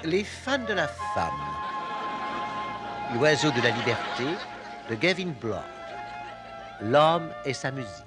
Les fans de la femme. L'oiseau de la liberté de Gavin Blood. L'homme et sa musique.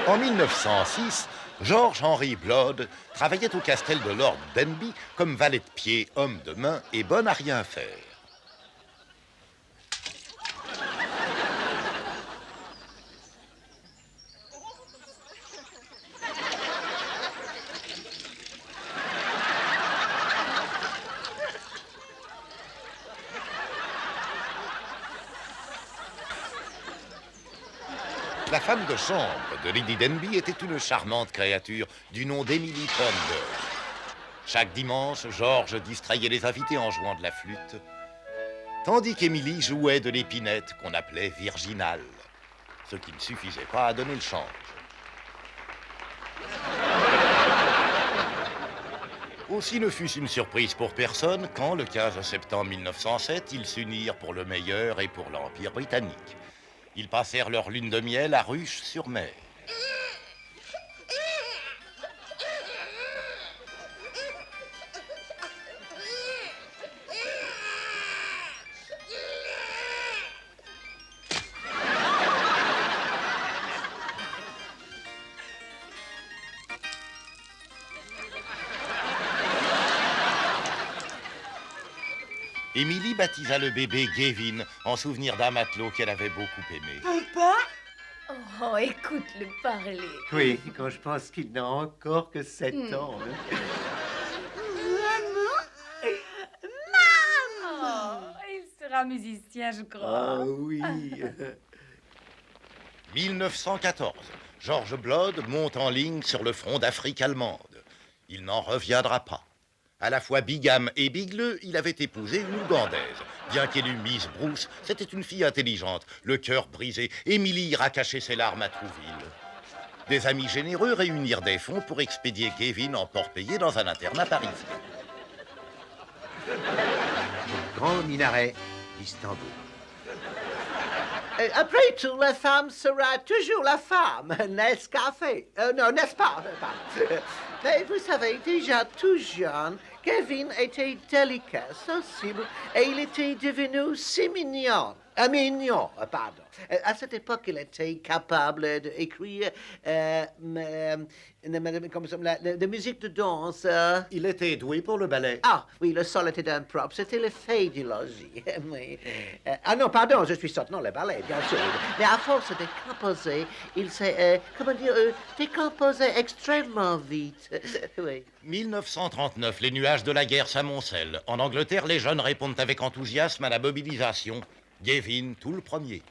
En 1906, George Henry Blood travaillait au castel de Lord Denbigh comme valet de pied, homme de main et bon à rien faire. La femme de chambre de Lady Denbigh était une charmante créature du nom d'Emily Thornburg. Chaque dimanche, George distrayait les invités en jouant de la flûte, tandis qu'Emily jouait de l'épinette qu'on appelait virginale, ce qui ne suffisait pas à donner le change. Aussi ne fut-ce une surprise pour personne quand, le 15 septembre 1907, ils s'unirent pour le meilleur et pour l'Empire britannique. Ils passèrent leur lune de miel à Ruche-sur-Mer. Émilie baptisa le bébé Gavin en souvenir d'un matelot qu'elle avait beaucoup aimé. Papa? Oh, écoute-le parler. Oui, quand je pense qu'il n'a encore que 7 ans. hein. Oh, il sera musicien, je crois. Ah oui. 1914, George Blood monte en ligne sur le front d'Afrique allemande. Il n'en reviendra pas. À la fois bigame et bigleux, il avait épousé une Ougandaise. Bien qu'élue Miss Bruce, c'était une fille intelligente, le cœur brisé. Émilie ira cacher ses larmes à Trouville. Des amis généreux réunirent des fonds pour expédier Gavin en port payé dans un internat parisien. Grand minaret d'Istanbul. Après tout, la femme sera toujours la femme, n'est-ce non, n'est-ce pas? Mais vous savez, déjà tout jeune, Gavin était délicat, sensible, et il était devenu si mignon. Pardon. À cette époque, il était capable d'écrire de musique de danse. Il était doué pour le ballet. Ah, oui, le sol était impropre. C'était le fait du logis. Oui. Non, pardon, je suis sotte. Non, le ballet, bien sûr. Mais à force de composer, il s'est, décomposé extrêmement vite. Oui. 1939, les nuages de la guerre s'amoncellent. En Angleterre, les jeunes répondent avec enthousiasme à la mobilisation. Gavin, tout le premier.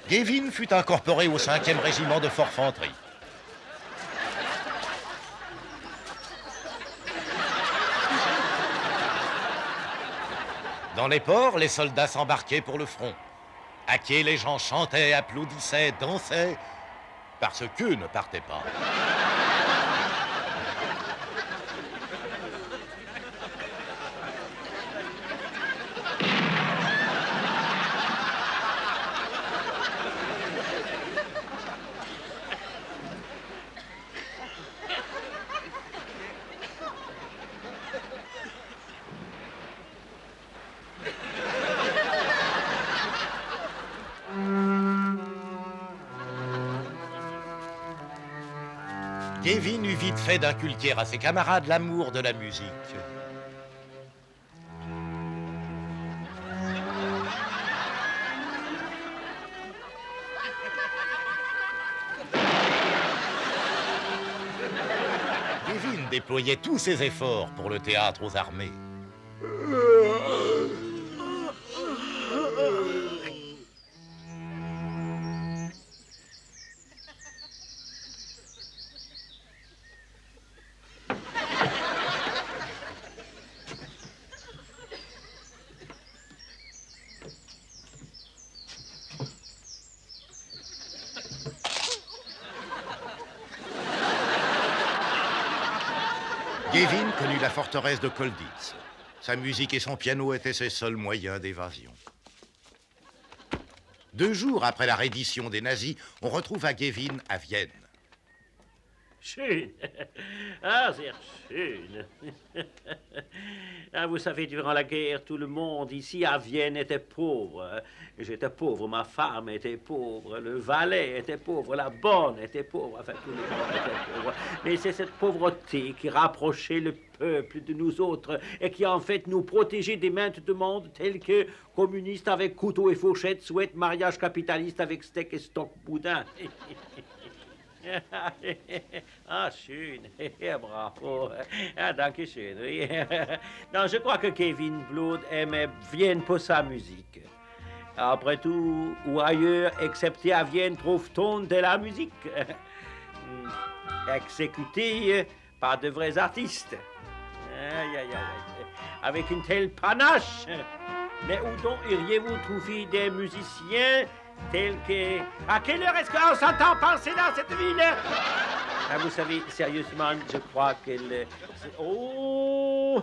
Gavin fut incorporé au 5e régiment de forfanterie. Dans les ports, les soldats s'embarquaient pour le front. À quai, les gens chantaient, applaudissaient, dansaient, parce qu'eux ne partaient pas. Gavin eut vite fait d'inculquer à ses camarades l'amour de la musique. Gavin déployait tous ses efforts pour le théâtre aux armées. Gavin connut la forteresse de Colditz. Sa musique et son piano étaient ses seuls moyens d'évasion. 2 jours après la reddition des nazis, on retrouva Gavin à Vienne. Schön. Ah, sehr schön. Ah, vous savez, durant la guerre, tout le monde ici à Vienne était pauvre. J'étais pauvre, ma femme était pauvre, le valet était pauvre, la bonne était pauvre, enfin tout le monde était pauvre. Mais c'est cette pauvreté qui rapprochait le peuple de nous autres et qui en fait nous protégeait des maintes demandes telles que communiste avec couteau et fourchette souhaite mariage capitaliste avec steak et stock boudin. Ah, schön. Bravo. Ah, danke schön. Oui. Non, je crois que Gavin Blood aimait Vienne pour sa musique. Après tout, où ailleurs, excepté à Vienne, trouve-t-on de la musique exécutée par de vrais artistes. Aïe, aïe, aïe. Avec une telle panache. Mais où donc iriez-vous trouver des musiciens tels que... À quelle heure est-ce qu'on s'entend penser dans cette ville? Ah, vous savez, sérieusement, je crois qu'elle... Oh!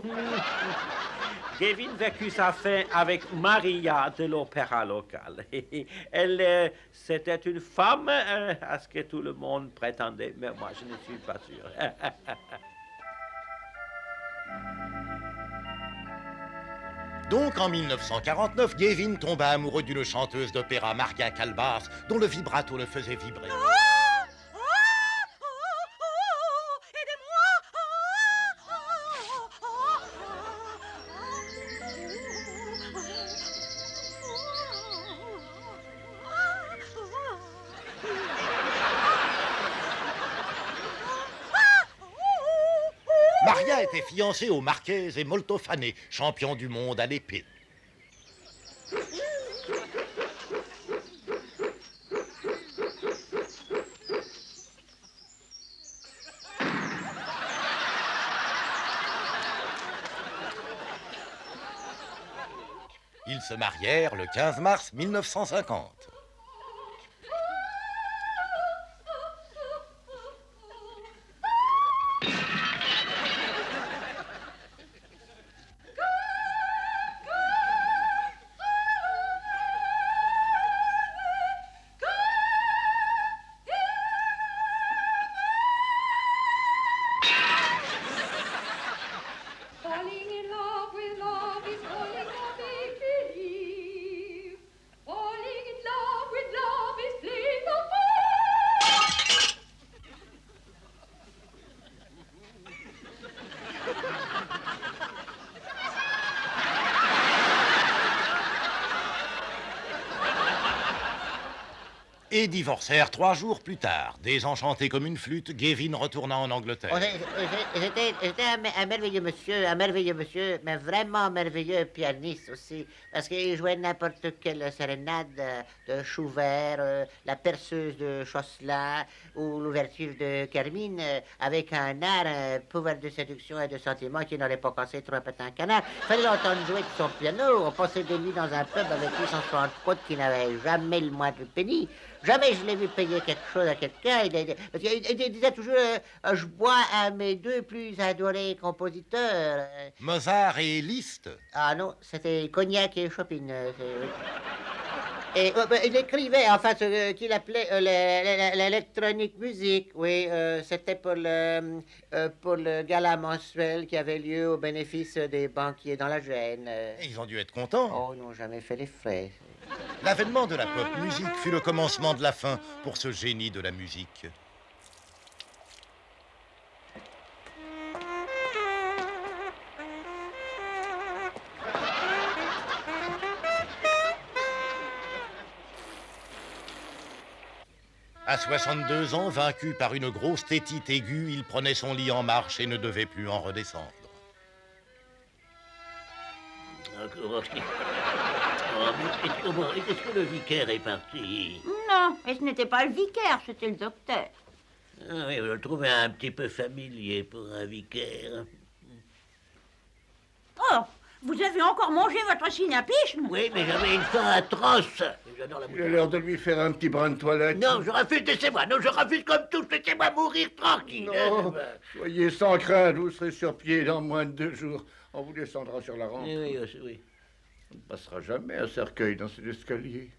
Gavin vécut sa fin avec Maria de l'opéra local. Elle, c'était une femme, à ce que tout le monde prétendait, mais moi, je ne suis pas sûr. Donc, en 1949, Gavin tomba amoureux d'une chanteuse d'opéra, Maria Callas, dont le vibrato le faisait vibrer. Maria était fiancée au Marchese Moltofane, champion du monde à l'épée. Ils se marièrent le 15 mars 1950. Falling in love with love is falling for make believe. Falling in love et divorcèrent 3 jours plus tard. Désenchanté comme une flûte, Gavin retourna en Angleterre. J'étais un merveilleux monsieur, mais vraiment merveilleux pianiste aussi, parce qu'il jouait n'importe quelle sérénade de Schubert, la perceuse de Chosselin ou l'ouverture de Carmine, avec un art, un pouvoir de séduction et de sentiment qui n'aurait pas cassé trop un canard. Fallait l'entendre jouer de son piano. On passait des nuits dans un pub avec lui sans se rendre compte qu'il n'avait jamais le moindre penny. Jamais je l'ai vu payer quelque chose à quelqu'un. Il disait toujours je bois à mes deux plus adorés compositeurs. Mozart et Liszt. Ah non, c'était Cognac et Chopin. Et il écrivait, enfin, ce qu'il appelait l'électronique musique, oui, c'était pour le gala mensuel qui avait lieu au bénéfice des banquiers dans la Gêne. Ils ont dû être contents. Oh, ils n'ont jamais fait les frais. L'avènement de la pop musique fut le commencement de la fin pour ce génie de la musique. À 62 ans, vaincu par une grosse tétite aiguë, il prenait son lit en marche et ne devait plus en redescendre. Est-ce que le vicaire est parti? Non, et ce n'était pas le vicaire, c'était le docteur. Ah oui, je le trouvais un petit peu familier pour un vicaire. Oh, vous avez encore mangé votre synapisme? Oui, mais j'avais une faim atroce. J'adore la Il a moutarde. l'air de lui faire un petit brin de toilette. Non, je refuse, laissez-moi. Non, je refuse comme tous. Laissez-moi mourir tranquille. Non, soyez sans crainte, vous serez sur pied dans moins de 2 jours. On vous descendra sur la rampe. Oui, oui. On ne passera jamais un cercueil dans cet escalier.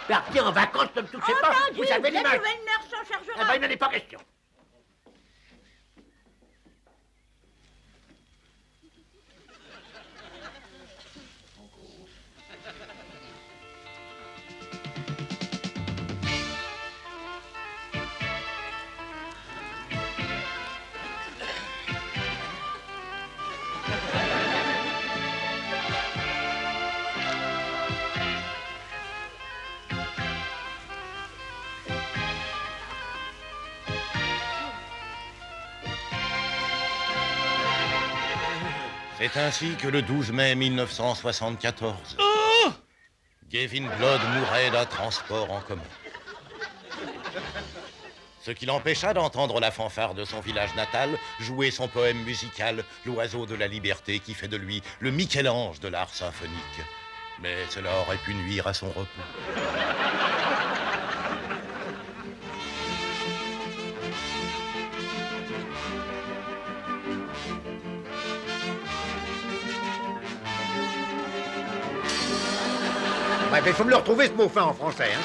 Partez en vacances, ne me touchez pas. Entendu, Vous avez la l'image. nouvelle mère s'en Eh chargera. ben, il n'en est pas question. C'est ainsi que le 12 mai 1974, Gavin Blood mourait d'un transport en commun. Ce qui l'empêcha d'entendre la fanfare de son village natal jouer son poème musical « L'oiseau de la liberté » qui fait de lui le Michel-Ange de l'art symphonique. Mais cela aurait pu nuire à son repos. Ouais, mais il faut me le retrouver ce mot fin en français, hein.